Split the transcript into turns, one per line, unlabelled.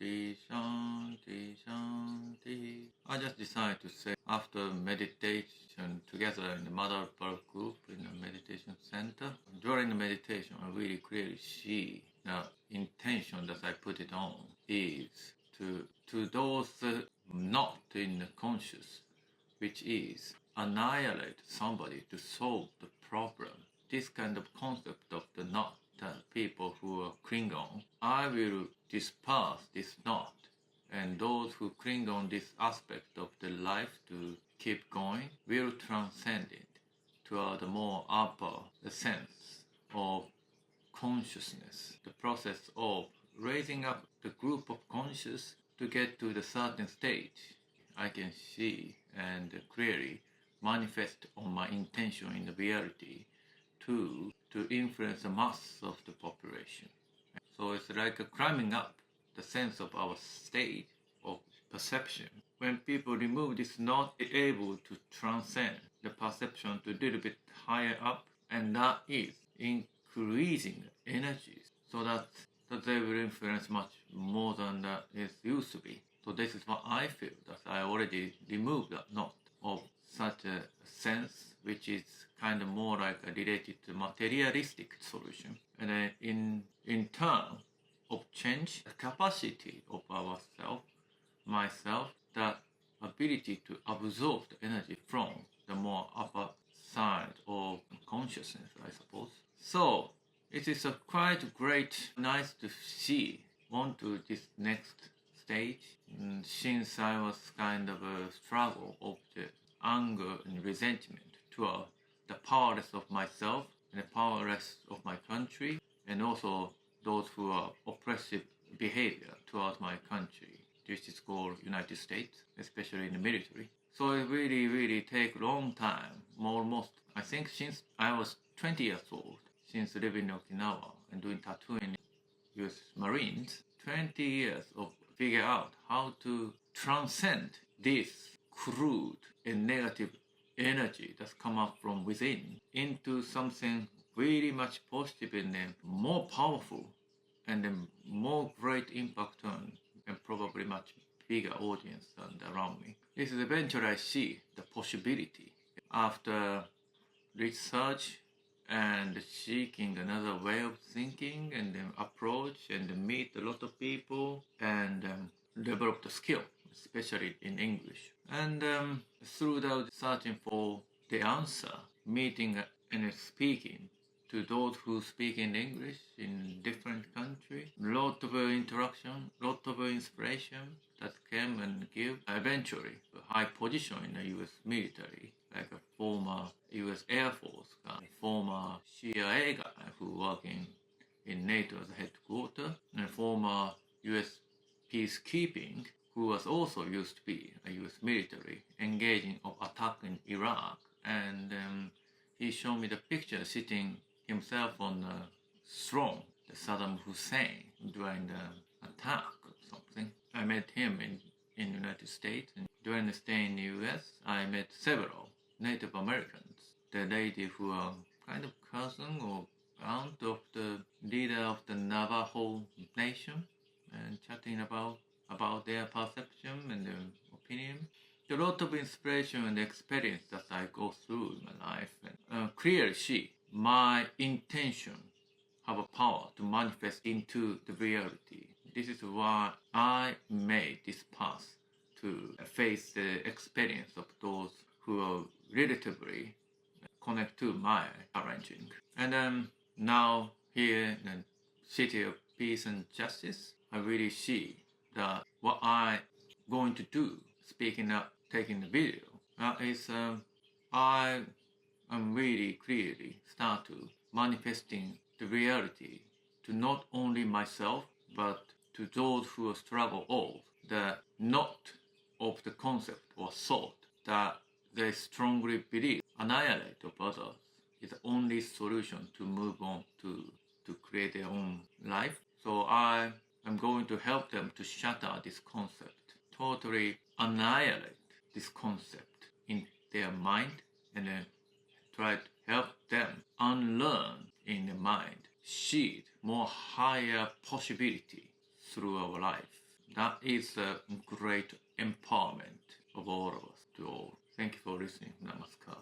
Shanti, Shanti, Shanti. I just decided to say after meditation together in the Mother Birth group in the meditation center, during the meditation I really clearly see the intention that I put it on is to those not in the conscious, which is annihilate somebody to solve the problem. This kind of concept of the knot, the people who are cling on, I will disperse this knot, and those who cling on this aspect of the life to keep going will transcend it toward a more upper sense of consciousness. The process of raising up the group of conscious to get to the certain stage, I can see and clearly manifest on my intention in the reality to influence the mass of the population. So it's like climbing up the sense of our state of perception. When people remove this, not able to transcend the perception to a little bit higher up, and that is increasing energies so that they will influence much more than that it used to be. So this is what I feel, that I already removed that knot of such a sense, which is kind of more like related to materialistic solution. And then in turn of change, the capacity of ourself, myself, that ability to absorb the energy from the more upper side of consciousness, I suppose. So it is a quite great, nice to see onto this next stage. Since I was kind of a struggle of the anger and resentment toward the powerless of myself and the powerless of my country, and also those who are oppressive behavior towards my country, which is called United States, especially in the military. So it really take long time, almost, I think since I was 20 years old, since living in Okinawa and doing tattooing in US Marines, 20 years of figure out how to transcend this crude and negative energy that's come up from within into something really much positive and more powerful and more great impact on and probably much bigger audience than around me. This is eventually I see the possibility after research and seeking another way of thinking and approach and meet a lot of people and develop the skill, especially in English. And through that searching for the answer, meeting and speaking to those who speak in English in different countries, lot of interaction, lot of inspiration that came and give eventually a high position in the US military, like a former US Air Force guy, former CIA guy who working in NATO's headquarters, and a former US peacekeeping who was also used to be a US military engaging of attack in Iraq. And he showed me the picture sitting himself on a throne, the Saddam Hussein, during the attack or something. I met him in United States, and during the stay in the US, I met several Native Americans, the lady who are kind of cousin or aunt of the leader of the Navajo Nation, and chatting about their perception and their opinion. A lot of inspiration and experience that I go through in my life, and clearly see my intention have a power to manifest into the reality. This is why I made this path to face the experience of those who are relatively connect to my arranging. And now here in the City of Peace and Justice, I really see that what I going to do, speaking up, taking the video, is I am really clearly start to manifesting the reality to not only myself, but to those who struggle of the knot of the concept or thought that they strongly believe annihilate of others is the only solution to move on to create their own life. So I am going to help them to shatter this concept, totally annihilate this concept in their mind, and then try to help them unlearn in the mind, see more higher possibility through our life. That is a great empowerment of all of us to all. Thank you for listening. Namaskar.